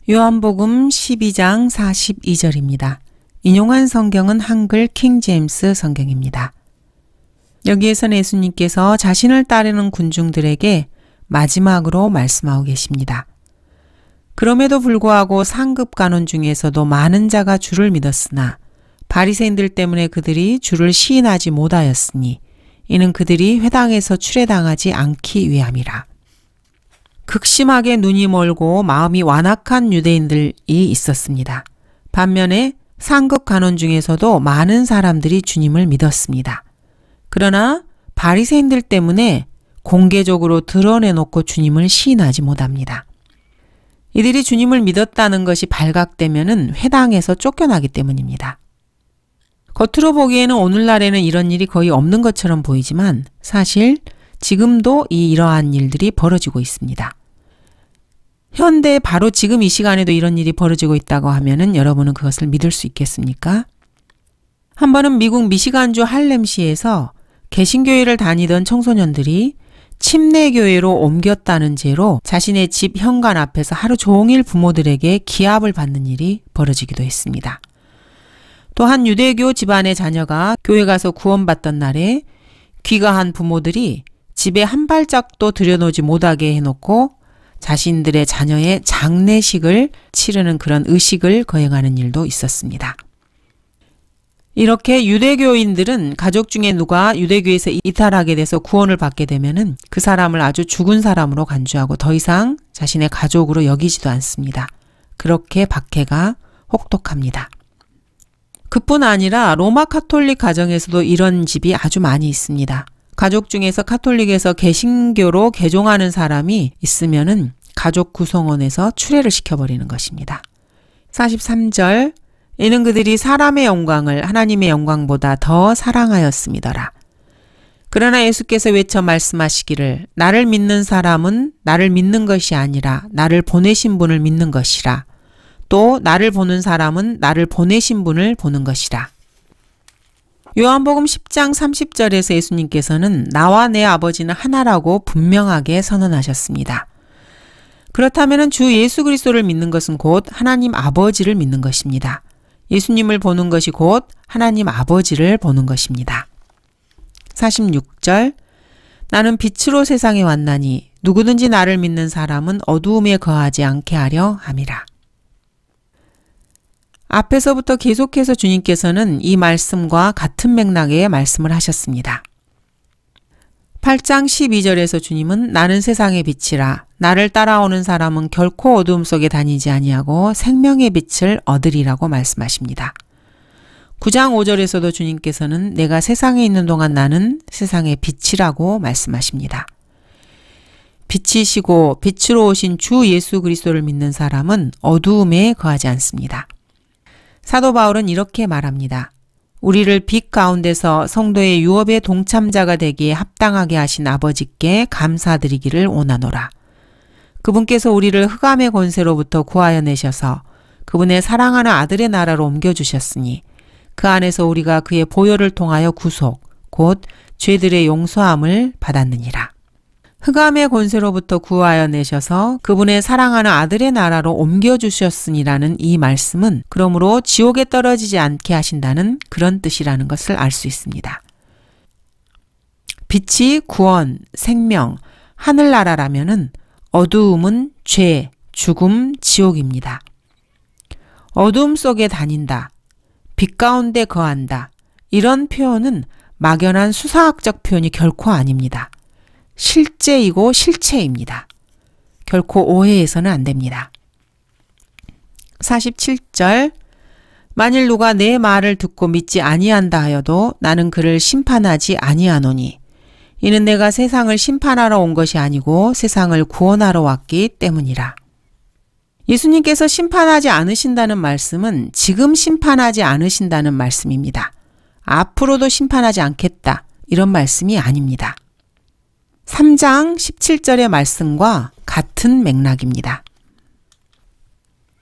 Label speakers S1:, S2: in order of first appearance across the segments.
S1: 요한복음 12장 42절입니다. 인용한 성경은 한글 킹제임스 성경입니다. 여기에서는 예수님께서 자신을 따르는 군중들에게 마지막으로 말씀하고 계십니다. 그럼에도 불구하고 상급 간원 중에서도 많은 자가 주를 믿었으나 바리새인들 때문에 그들이 주를 시인하지 못하였으니 이는 그들이 회당에서 출애당하지 않기 위함이라. 극심하게 눈이 멀고 마음이 완악한 유대인들이 있었습니다. 반면에 상급 간원 중에서도 많은 사람들이 주님을 믿었습니다. 그러나 바리새인들 때문에 공개적으로 드러내놓고 주님을 시인하지 못합니다. 이들이 주님을 믿었다는 것이 발각되면은 회당에서 쫓겨나기 때문입니다. 겉으로 보기에는 오늘날에는 이런 일이 거의 없는 것처럼 보이지만 사실 지금도 이러한 일들이 벌어지고 있습니다. 현대 바로 지금 이 시간에도 이런 일이 벌어지고 있다고 하면은 여러분은 그것을 믿을 수 있겠습니까? 한 번은 미국 미시간주 할렘시에서 개신교회를 다니던 청소년들이 침례교회로 옮겼다는 죄로 자신의 집 현관 앞에서 하루 종일 부모들에게 기합을 받는 일이 벌어지기도 했습니다. 또한 유대교 집안의 자녀가 교회 가서 구원받던 날에 귀가한 부모들이 집에 한 발짝도 들여놓지 못하게 해놓고 자신들의 자녀의 장례식을 치르는 그런 의식을 거행하는 일도 있었습니다. 이렇게 유대교인들은 가족 중에 누가 유대교에서 이탈하게 돼서 구원을 받게 되면은 그 사람을 아주 죽은 사람으로 간주하고 더 이상 자신의 가족으로 여기지도 않습니다. 그렇게 박해가 혹독합니다. 그뿐 아니라 로마 카톨릭 가정에서도 이런 집이 아주 많이 있습니다. 가족 중에서 카톨릭에서 개신교로 개종하는 사람이 있으면은 가족 구성원에서 추례를 시켜버리는 것입니다. 43절 이는 그들이 사람의 영광을 하나님의 영광보다 더 사랑하였음이더라. 그러나 예수께서 외쳐 말씀하시기를 나를 믿는 사람은 나를 믿는 것이 아니라 나를 보내신 분을 믿는 것이라. 또 나를 보는 사람은 나를 보내신 분을 보는 것이라. 요한복음 10장 30절에서 예수님께서는 나와 내 아버지는 하나라고 분명하게 선언하셨습니다. 그렇다면 주 예수 그리스도를 믿는 것은 곧 하나님 아버지를 믿는 것입니다. 예수님을 보는 것이 곧 하나님 아버지를 보는 것입니다. 46절 나는 빛으로 세상에 왔나니 누구든지 나를 믿는 사람은 어두움에 거하지 않게 하려 함이라. 앞에서부터 계속해서 주님께서는 이 말씀과 같은 맥락의 말씀을 하셨습니다. 8장 12절에서 주님은 나는 세상의 빛이라 나를 따라오는 사람은 결코 어두움 속에 다니지 아니하고 생명의 빛을 얻으리라고 말씀하십니다. 9장 5절에서도 주님께서는 내가 세상에 있는 동안 나는 세상의 빛이라고 말씀하십니다. 빛이시고 빛으로 오신 주 예수 그리스도를 믿는 사람은 어두움에 거하지 않습니다. 사도 바울은 이렇게 말합니다. 우리를 빛 가운데서 성도의 유업의 동참자가 되기에 합당하게 하신 아버지께 감사드리기를 원하노라. 그분께서 우리를 흑암의 권세로부터 구하여 내셔서 그분의 사랑하는 아들의 나라로 옮겨주셨으니 그 안에서 우리가 그의 보혈을 통하여 구속, 곧 죄들의 용서함을 받았느니라. 흑암의 권세로부터 구하여 내셔서 그분의 사랑하는 아들의 나라로 옮겨주셨으니라는 이 말씀은 그러므로 지옥에 떨어지지 않게 하신다는 그런 뜻이라는 것을 알 수 있습니다. 빛이 구원, 생명, 하늘나라라면은 어두움은 죄, 죽음, 지옥입니다. 어두움 속에 다닌다, 빛 가운데 거한다 이런 표현은 막연한 수사학적 표현이 결코 아닙니다. 실제이고 실체입니다. 결코 오해해서는 안 됩니다. 47절 만일 누가 내 말을 듣고 믿지 아니한다 하여도 나는 그를 심판하지 아니하노니 이는 내가 세상을 심판하러 온 것이 아니고 세상을 구원하러 왔기 때문이라. 예수님께서 심판하지 않으신다는 말씀은 지금 심판하지 않으신다는 말씀입니다. 앞으로도 심판하지 않겠다 이런 말씀이 아닙니다. 3장 17절의 말씀과 같은 맥락입니다.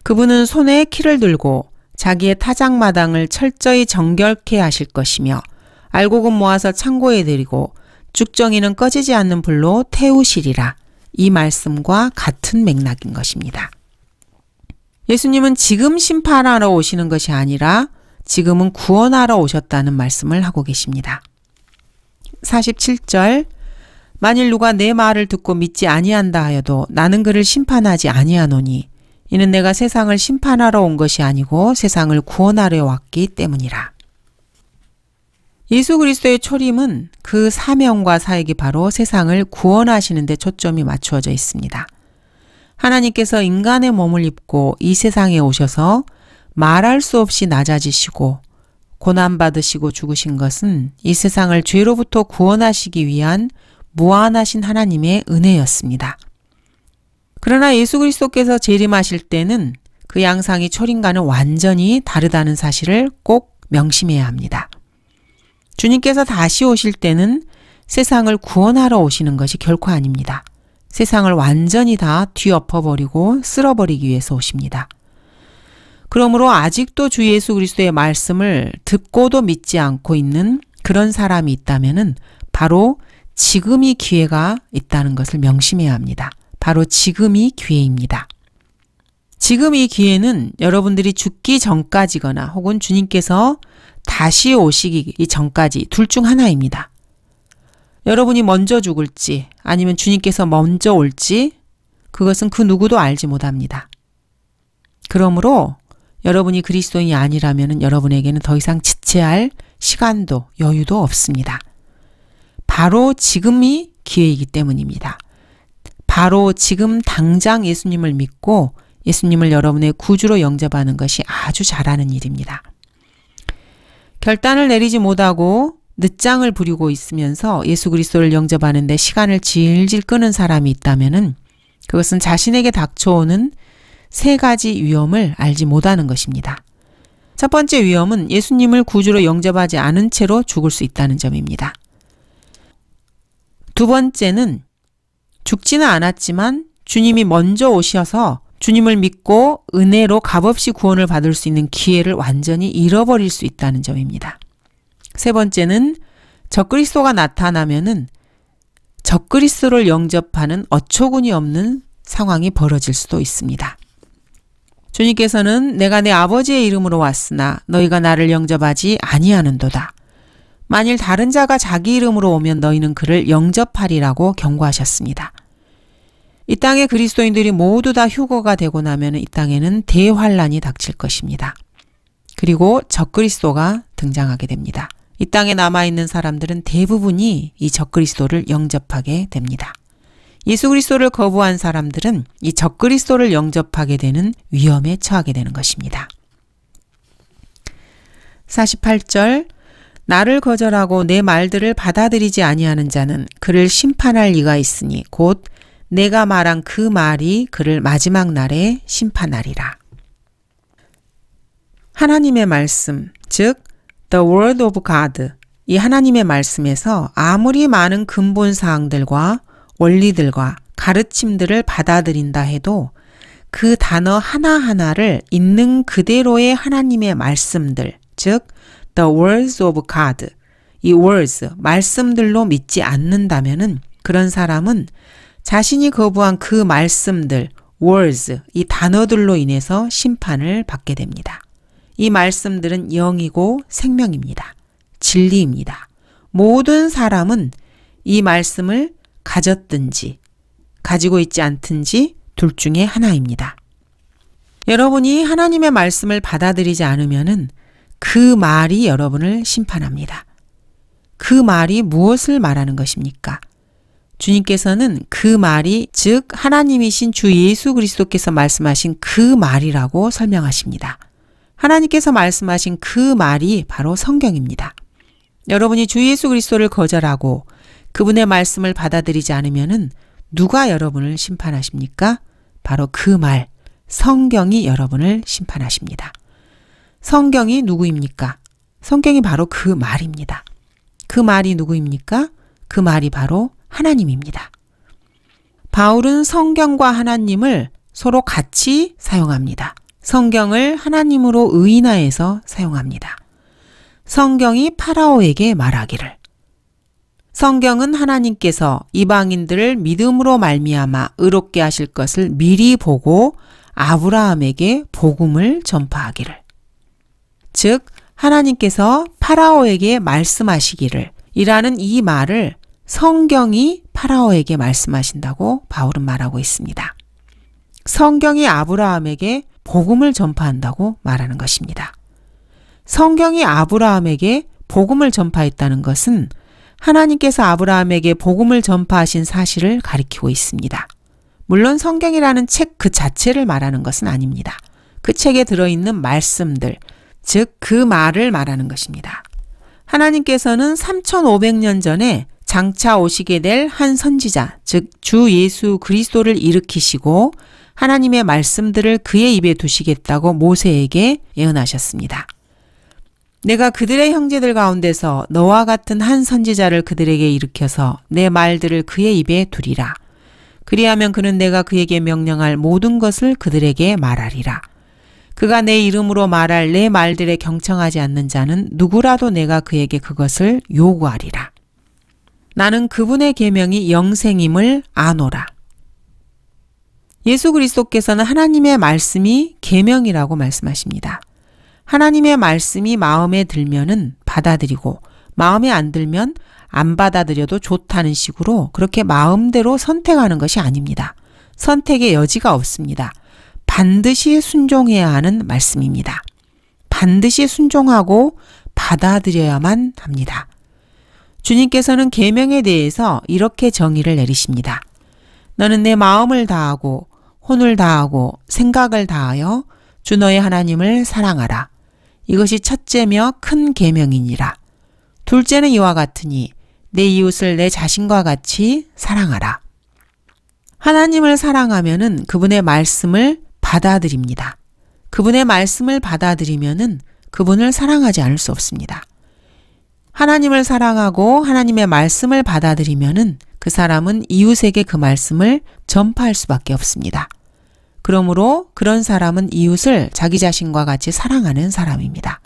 S1: 그분은 손에 키를 들고 자기의 타작마당을 철저히 정결케 하실 것이며 알곡은 모아서 창고에 들이고 죽정이는 꺼지지 않는 불로 태우시리라. 이 말씀과 같은 맥락인 것입니다. 예수님은 지금 심판하러 오시는 것이 아니라 지금은 구원하러 오셨다는 말씀을 하고 계십니다. 47절 만일 누가 내 말을 듣고 믿지 아니한다 하여도 나는 그를 심판하지 아니하노니 이는 내가 세상을 심판하러 온 것이 아니고 세상을 구원하려 왔기 때문이라. 예수 그리스도의 초림은 그 사명과 사역이 바로 세상을 구원하시는 데 초점이 맞추어져 있습니다. 하나님께서 인간의 몸을 입고 이 세상에 오셔서 말할 수 없이 낮아지시고 고난받으시고 죽으신 것은 이 세상을 죄로부터 구원하시기 위한 무한하신 하나님의 은혜였습니다. 그러나 예수 그리스도께서 재림하실 때는 그 양상이 초림과는 완전히 다르다는 사실을 꼭 명심해야 합니다. 주님께서 다시 오실 때는 세상을 구원하러 오시는 것이 결코 아닙니다. 세상을 완전히 다 뒤엎어버리고 쓸어버리기 위해서 오십니다. 그러므로 아직도 주 예수 그리스도의 말씀을 듣고도 믿지 않고 있는 그런 사람이 있다면 바로 지금이 기회가 있다는 것을 명심해야 합니다. 바로 지금이 기회입니다. 지금 이 기회는 여러분들이 죽기 전까지거나 혹은 주님께서 다시 오시기 전까지 둘 중 하나입니다. 여러분이 먼저 죽을지 아니면 주님께서 먼저 올지 그것은 그 누구도 알지 못합니다. 그러므로 여러분이 그리스도인이 아니라면 여러분에게는 더 이상 지체할 시간도 여유도 없습니다. 바로 지금이 기회이기 때문입니다. 바로 지금 당장 예수님을 믿고 예수님을 여러분의 구주로 영접하는 것이 아주 잘하는 일입니다. 결단을 내리지 못하고 늦장을 부리고 있으면서 예수 그리스도를 영접하는 데 시간을 질질 끄는 사람이 있다면 그것은 자신에게 닥쳐오는 세 가지 위험을 알지 못하는 것입니다. 첫 번째 위험은 예수님을 구주로 영접하지 않은 채로 죽을 수 있다는 점입니다. 두 번째는 죽지는 않았지만 주님이 먼저 오셔서 주님을 믿고 은혜로 값없이 구원을 받을 수 있는 기회를 완전히 잃어버릴 수 있다는 점입니다. 세 번째는 적그리스도가 나타나면은 적그리스도를 영접하는 어처구니 없는 상황이 벌어질 수도 있습니다. 주님께서는 내가 내 아버지의 이름으로 왔으나 너희가 나를 영접하지 아니하는도다. 만일 다른 자가 자기 이름으로 오면 너희는 그를 영접하리라고 경고하셨습니다. 이 땅의 그리스도인들이 모두 다 휴거가 되고 나면 이 땅에는 대환란이 닥칠 것입니다. 그리고 적그리스도가 등장하게 됩니다. 이 땅에 남아있는 사람들은 대부분이 이 적그리스도를 영접하게 됩니다. 예수 그리스도를 거부한 사람들은 이 적그리스도를 영접하게 되는 위험에 처하게 되는 것입니다. 48절 나를 거절하고 내 말들을 받아들이지 아니하는 자는 그를 심판할 리가 있으니 곧 내가 말한 그 말이 그를 마지막 날에 심판하리라. 하나님의 말씀, 즉 The Word of God, 이 하나님의 말씀에서 아무리 많은 근본 사항들과 원리들과 가르침들을 받아들인다 해도 그 단어 하나하나를 있는 그대로의 하나님의 말씀들, 즉 The Words of God, 이 words, 말씀들로 믿지 않는다면은 그런 사람은 자신이 거부한 그 말씀들, words, 이 단어들로 인해서 심판을 받게 됩니다. 이 말씀들은 영이고 생명입니다. 진리입니다. 모든 사람은 이 말씀을 가졌든지 가지고 있지 않든지 둘 중에 하나입니다. 여러분이 하나님의 말씀을 받아들이지 않으면은 그 말이 여러분을 심판합니다. 그 말이 무엇을 말하는 것입니까? 주님께서는 그 말이 즉 하나님이신 주 예수 그리스도께서 말씀하신 그 말이라고 설명하십니다. 하나님께서 말씀하신 그 말이 바로 성경입니다. 여러분이 주 예수 그리스도를 거절하고 그분의 말씀을 받아들이지 않으면은 누가 여러분을 심판하십니까? 바로 그 말, 성경이 여러분을 심판하십니다. 성경이 누구입니까? 성경이 바로 그 말입니다. 그 말이 누구입니까? 그 말이 바로 하나님입니다. 바울은 성경과 하나님을 서로 같이 사용합니다. 성경을 하나님으로 의인화해서 사용합니다. 성경이 파라오에게 말하기를 성경은 하나님께서 이방인들을 믿음으로 말미암아 의롭게 하실 것을 미리 보고 아브라함에게 복음을 전파하기를. 즉 하나님께서 파라오에게 말씀하시기를 이라는 이 말을 성경이 파라오에게 말씀하신다고 바울은 말하고 있습니다. 성경이 아브라함에게 복음을 전파한다고 말하는 것입니다. 성경이 아브라함에게 복음을 전파했다는 것은 하나님께서 아브라함에게 복음을 전파하신 사실을 가리키고 있습니다. 물론 성경이라는 책 그 자체를 말하는 것은 아닙니다. 그 책에 들어있는 말씀들, 즉 그 말을 말하는 것입니다. 하나님께서는 3500년 전에 장차 오시게 될 한 선지자, 즉 주 예수 그리스도를 일으키시고 하나님의 말씀들을 그의 입에 두시겠다고 모세에게 예언하셨습니다. 내가 그들의 형제들 가운데서 너와 같은 한 선지자를 그들에게 일으켜서 내 말들을 그의 입에 두리라. 그리하면 그는 내가 그에게 명령할 모든 것을 그들에게 말하리라. 그가 내 이름으로 말할 내 말들에 경청하지 않는 자는 누구라도 내가 그에게 그것을 요구하리라. 나는 그분의 계명이 영생임을 아노라. 예수 그리스도께서는 하나님의 말씀이 계명이라고 말씀하십니다. 하나님의 말씀이 마음에 들면은 받아들이고 마음에 안 들면 안 받아들여도 좋다는 식으로 그렇게 마음대로 선택하는 것이 아닙니다. 선택의 여지가 없습니다. 반드시 순종해야 하는 말씀입니다. 반드시 순종하고 받아들여야만 합니다. 주님께서는 계명에 대해서 이렇게 정의를 내리십니다. 너는 내 마음을 다하고 혼을 다하고 생각을 다하여 주 너의 하나님을 사랑하라. 이것이 첫째며 큰 계명이니라. 둘째는 이와 같으니 내 이웃을 내 자신과 같이 사랑하라. 하나님을 사랑하면은 그분의 말씀을 받아들입니다. 그분의 말씀을 받아들이면은 그분을 사랑하지 않을 수 없습니다. 하나님을 사랑하고 하나님의 말씀을 받아들이면은 그 사람은 이웃에게 그 말씀을 전파할 수밖에 없습니다. 그러므로 그런 사람은 이웃을 자기 자신과 같이 사랑하는 사람입니다.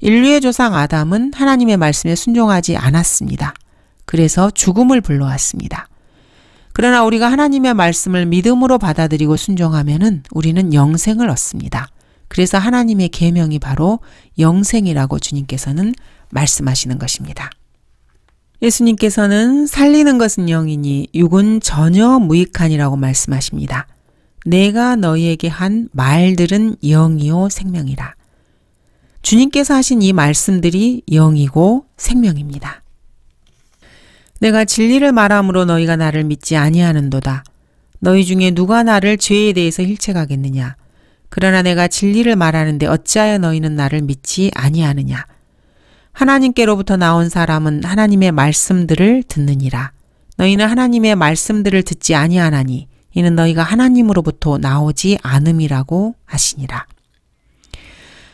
S1: 인류의 조상 아담은 하나님의 말씀에 순종하지 않았습니다. 그래서 죽음을 불러왔습니다. 그러나 우리가 하나님의 말씀을 믿음으로 받아들이고 순종하면은 우리는 영생을 얻습니다. 그래서 하나님의 계명이 바로 영생이라고 주님께서는 말씀하시는 것입니다. 예수님께서는 살리는 것은 영이니 육은 전혀 무익하니라고 말씀하십니다. 내가 너희에게 한 말들은 영이요 생명이라. 주님께서 하신 이 말씀들이 영이고 생명입니다. 내가 진리를 말함으로 너희가 나를 믿지 아니하는도다. 너희 중에 누가 나를 죄에 대해서 힐책하겠느냐. 그러나 내가 진리를 말하는데 어찌하여 너희는 나를 믿지 아니하느냐. 하나님께로부터 나온 사람은 하나님의 말씀들을 듣느니라. 너희는 하나님의 말씀들을 듣지 아니하나니 이는 너희가 하나님으로부터 나오지 않음이라고 하시니라.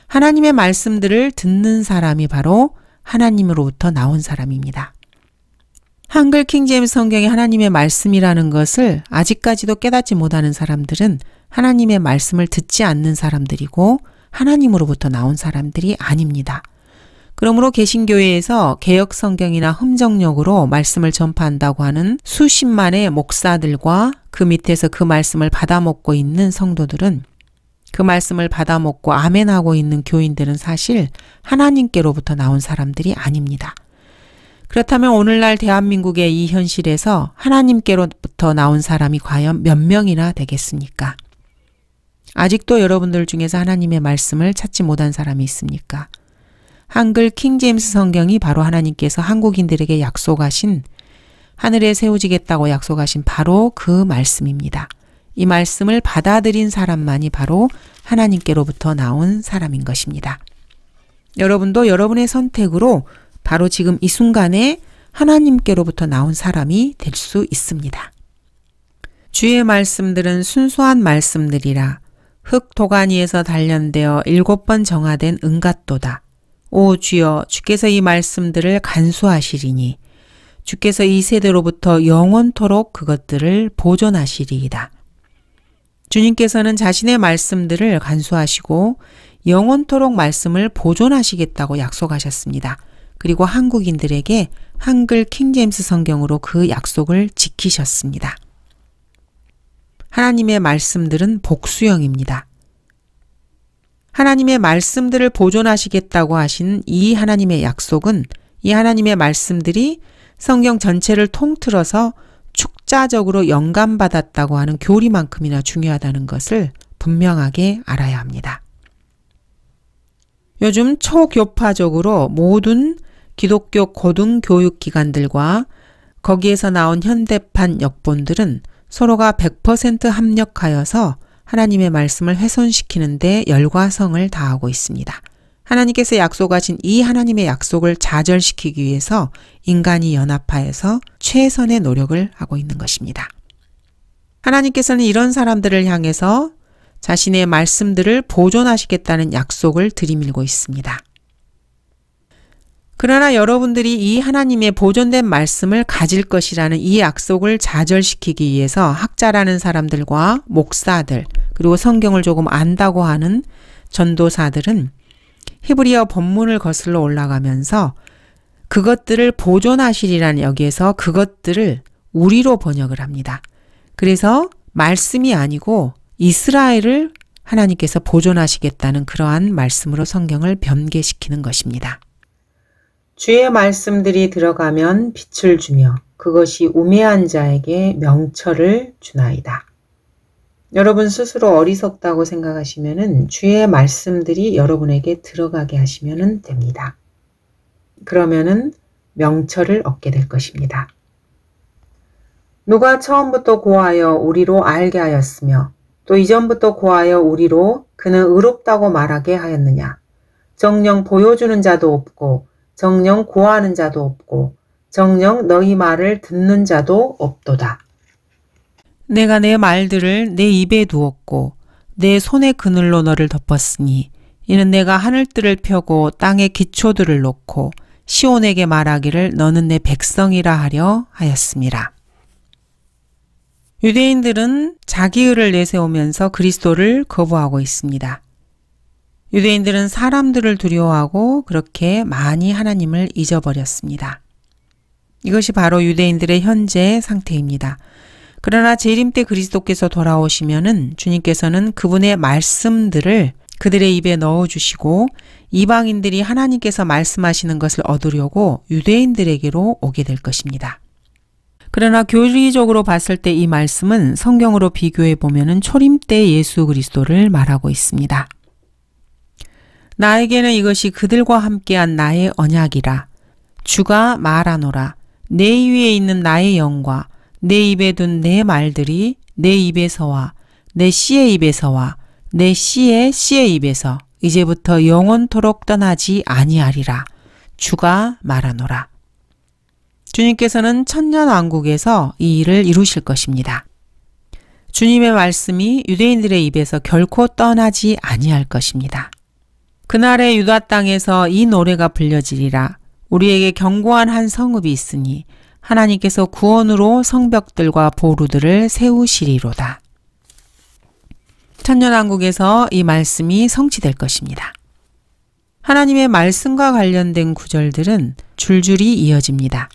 S1: 하나님의 말씀들을 듣는 사람이 바로 하나님으로부터 나온 사람입니다. 한글 킹제임스 성경이 하나님의 말씀이라는 것을 아직까지도 깨닫지 못하는 사람들은 하나님의 말씀을 듣지 않는 사람들이고 하나님으로부터 나온 사람들이 아닙니다. 그러므로 개신교회에서 개역 성경이나 흠정력으로 말씀을 전파한다고 하는 수십만의 목사들과 그 밑에서 그 말씀을 받아먹고 있는 성도들은 그 말씀을 받아먹고 아멘하고 있는 교인들은 사실 하나님께로부터 나온 사람들이 아닙니다. 그렇다면 오늘날 대한민국의 이 현실에서 하나님께로부터 나온 사람이 과연 몇 명이나 되겠습니까? 아직도 여러분들 중에서 하나님의 말씀을 찾지 못한 사람이 있습니까? 한글 킹제임스 성경이 바로 하나님께서 한국인들에게 약속하신 하늘에 세워지겠다고 약속하신 바로 그 말씀입니다. 이 말씀을 받아들인 사람만이 바로 하나님께로부터 나온 사람인 것입니다. 여러분도 여러분의 선택으로 바로 지금 이 순간에 하나님께로부터 나온 사람이 될 수 있습니다. 주의 말씀들은 순수한 말씀들이라 흙 도가니에서 단련되어 7번 정화된 은갓도다. 오 주여, 주께서 이 말씀들을 간수하시리니 주께서 이 세대로부터 영원토록 그것들을 보존하시리이다. 주님께서는 자신의 말씀들을 간수하시고 영원토록 말씀을 보존하시겠다고 약속하셨습니다. 그리고 한국인들에게 한글 킹제임스 성경으로 그 약속을 지키셨습니다. 하나님의 말씀들은 복수형입니다. 하나님의 말씀들을 보존하시겠다고 하신 이 하나님의 약속은 이 하나님의 말씀들이 성경 전체를 통틀어서 축자적으로 영감받았다고 하는 교리만큼이나 중요하다는 것을 분명하게 알아야 합니다. 요즘 초교파적으로 모든 기독교 고등교육기관들과 거기에서 나온 현대판 역본들은 서로가 100% 합력하여서 하나님의 말씀을 훼손시키는데 열과성을 다하고 있습니다. 하나님께서 약속하신 이 하나님의 약속을 좌절시키기 위해서 인간이 연합하여서 최선의 노력을 하고 있는 것입니다. 하나님께서는 이런 사람들을 향해서 자신의 말씀들을 보존하시겠다는 약속을 들이밀고 있습니다. 그러나 여러분들이 이 하나님의 보존된 말씀을 가질 것이라는 이 약속을 좌절시키기 위해서 학자라는 사람들과 목사들 그리고 성경을 조금 안다고 하는 전도사들은 히브리어 본문을 거슬러 올라가면서 그것들을 보존하시리라는 여기에서 그것들을 우리로 번역을 합니다. 그래서 말씀이 아니고 이스라엘을 하나님께서 보존하시겠다는 그러한 말씀으로 성경을 변개시키는 것입니다. 주의 말씀들이 들어가면 빛을 주며 그것이 우매한 자에게 명철을 주나이다. 여러분 스스로 어리석다고 생각하시면은 주의 말씀들이 여러분에게 들어가게 하시면 됩니다. 그러면은 명철을 얻게 될 것입니다. 누가 처음부터 고하여 우리로 알게 하였으며 또 이전부터 고하여 우리로 그는 의롭다고 말하게 하였느냐. 정녕 보여주는 자도 없고 정녕 고하는 자도 없고 정녕 너희 말을 듣는 자도 없도다. 내가 내 말들을 내 입에 두었고 내 손의 그늘로 너를 덮었으니 이는 내가 하늘들을 펴고 땅의 기초들을 놓고 시온에게 말하기를 너는 내 백성이라 하려 하였음이라. 유대인들은 자기 의를 내세우면서 그리스도를 거부하고 있습니다. 유대인들은 사람들을 두려워하고 그렇게 많이 하나님을 잊어버렸습니다. 이것이 바로 유대인들의 현재 상태입니다. 그러나 재림 때 그리스도께서 돌아오시면은 주님께서는 그분의 말씀들을 그들의 입에 넣어주시고 이방인들이 하나님께서 말씀하시는 것을 얻으려고 유대인들에게로 오게 될 것입니다. 그러나 교리적으로 봤을 때 이 말씀은 성경으로 비교해 보면은 초림 때 예수 그리스도를 말하고 있습니다. 나에게는 이것이 그들과 함께한 나의 언약이라. 주가 말하노라. 내 위에 있는 나의 영과 내 입에 둔 내 말들이 내 입에서와 내 씨의 입에서와 내 씨의 입에서 이제부터 영원토록 떠나지 아니하리라. 주가 말하노라. 주님께서는 천년왕국에서 이 일을 이루실 것입니다. 주님의 말씀이 유대인들의 입에서 결코 떠나지 아니할 것입니다. 그날의 유다 땅에서 이 노래가 불려지리라. 우리에게 견고한 한 성읍이 있으니 하나님께서 구원으로 성벽들과 보루들을 세우시리로다. 천년왕국에서 이 말씀이 성취될 것입니다. 하나님의 말씀과 관련된 구절들은 줄줄이 이어집니다.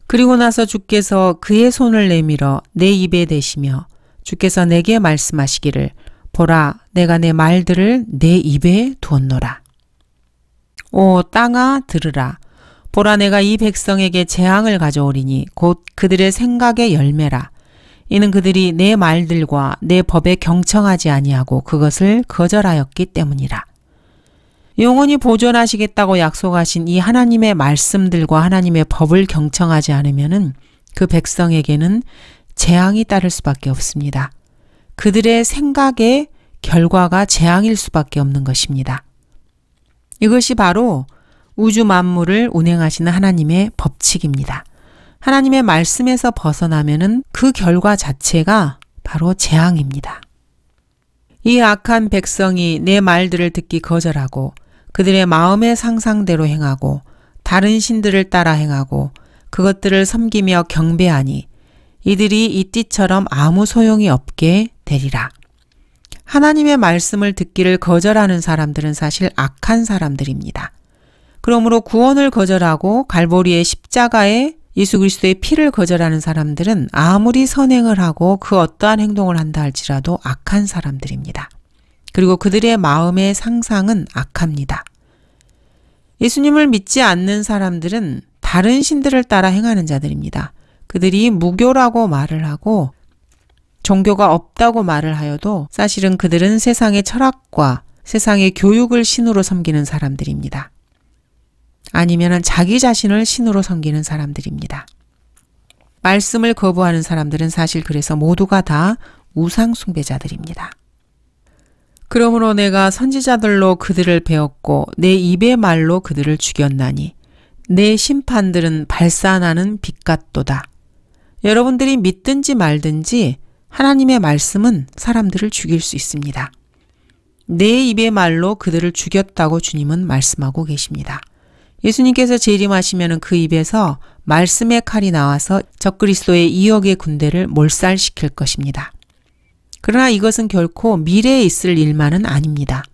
S1: 그리고 나서 주께서 그의 손을 내밀어 내 입에 대시며 주께서 내게 말씀하시기를 보라 내가 내 말들을 내 입에 두었노라. 오 땅아 들으라. 보라 내가 이 백성에게 재앙을 가져오리니 곧 그들의 생각의 열매라. 이는 그들이 내 말들과 내 법에 경청하지 아니하고 그것을 거절하였기 때문이라. 영원히 보존하시겠다고 약속하신 이 하나님의 말씀들과 하나님의 법을 경청하지 않으면은 그 백성에게는 재앙이 따를 수밖에 없습니다. 그들의 생각의 결과가 재앙일 수밖에 없는 것입니다. 이것이 바로 우주 만물을 운행하시는 하나님의 법칙입니다. 하나님의 말씀에서 벗어나면은 그 결과 자체가 바로 재앙입니다. 이 악한 백성이 내 말들을 듣기 거절하고 그들의 마음의 상상대로 행하고 다른 신들을 따라 행하고 그것들을 섬기며 경배하니 이들이 이 띠처럼 아무 소용이 없게 되리라. 하나님의 말씀을 듣기를 거절하는 사람들은 사실 악한 사람들입니다. 그러므로 구원을 거절하고 갈보리의 십자가의 예수 그리스도의 피를 거절하는 사람들은 아무리 선행을 하고 그 어떠한 행동을 한다 할지라도 악한 사람들입니다. 그리고 그들의 마음의 상상은 악합니다. 예수님을 믿지 않는 사람들은 다른 신들을 따라 행하는 자들입니다. 그들이 무교라고 말을 하고 종교가 없다고 말을 하여도 사실은 그들은 세상의 철학과 세상의 교육을 신으로 섬기는 사람들입니다. 아니면 자기 자신을 신으로 섬기는 사람들입니다. 말씀을 거부하는 사람들은 사실 그래서 모두가 다 우상 숭배자들입니다. 그러므로 내가 선지자들로 그들을 배웠고 내 입의 말로 그들을 죽였나니 내 심판들은 발산하는 빛 같도다. 여러분들이 믿든지 말든지 하나님의 말씀은 사람들을 죽일 수 있습니다. 내 입의 말로 그들을 죽였다고 주님은 말씀하고 계십니다. 예수님께서 재림하시면 그 입에서 말씀의 칼이 나와서 적그리스도의 2억의 군대를 몰살시킬 것입니다. 그러나 이것은 결코 미래에 있을 일만은 아닙니다.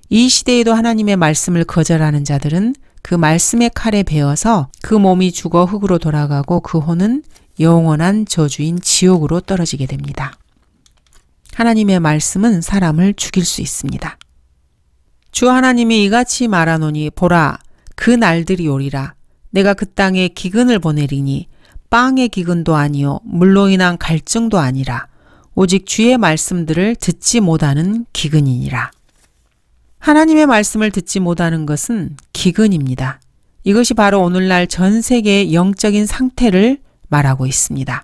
S1: 이 시대에도 하나님의 말씀을 거절하는 자들은 그 말씀의 칼에 베어서 그 몸이 죽어 흙으로 돌아가고 그 혼은 영원한 저주인 지옥으로 떨어지게 됩니다. 하나님의 말씀은 사람을 죽일 수 있습니다. 주 하나님이 이같이 말하노니 보라 그 날들이 오리라. 내가 그 땅에 기근을 보내리니 빵의 기근도 아니요 물로 인한 갈증도 아니라 오직 주의 말씀들을 듣지 못하는 기근이니라. 하나님의 말씀을 듣지 못하는 것은 기근입니다. 이것이 바로 오늘날 전 세계의 영적인 상태를 말하고 있습니다.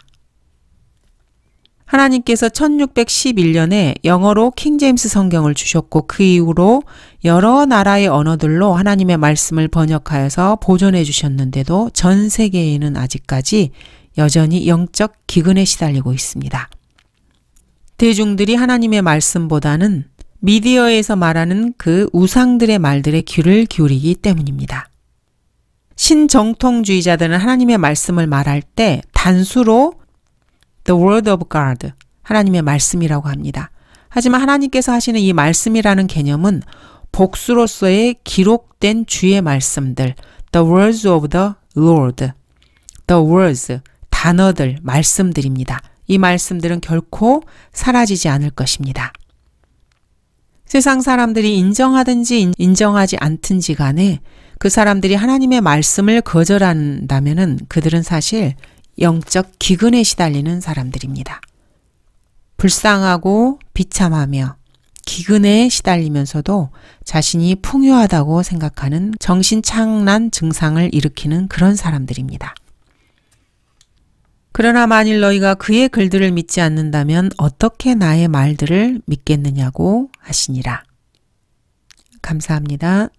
S1: 하나님께서 1611년에 영어로 킹제임스 성경을 주셨고 그 이후로 여러 나라의 언어들로 하나님의 말씀을 번역하여서 보존해 주셨는데도 전 세계에는 아직까지 여전히 영적 기근에 시달리고 있습니다. 대중들이 하나님의 말씀보다는 미디어에서 말하는 그 우상들의 말들에 귀를 기울이기 때문입니다. 신정통주의자들은 하나님의 말씀을 말할 때 단수로 The Word of God, 하나님의 말씀이라고 합니다. 하지만 하나님께서 하시는 이 말씀이라는 개념은 복수로서의 기록된 주의 말씀들, The Words of the Lord, The Words, 단어들, 말씀들입니다. 이 말씀들은 결코 사라지지 않을 것입니다. 세상 사람들이 인정하든지 인정하지 않든지 간에 그 사람들이 하나님의 말씀을 거절한다면은 그들은 사실 영적 기근에 시달리는 사람들입니다. 불쌍하고 비참하며 기근에 시달리면서도 자신이 풍요하다고 생각하는 정신착란 증상을 일으키는 그런 사람들입니다. 그러나 만일 너희가 그의 글들을 믿지 않는다면 어떻게 나의 말들을 믿겠느냐고 하시니라. 감사합니다.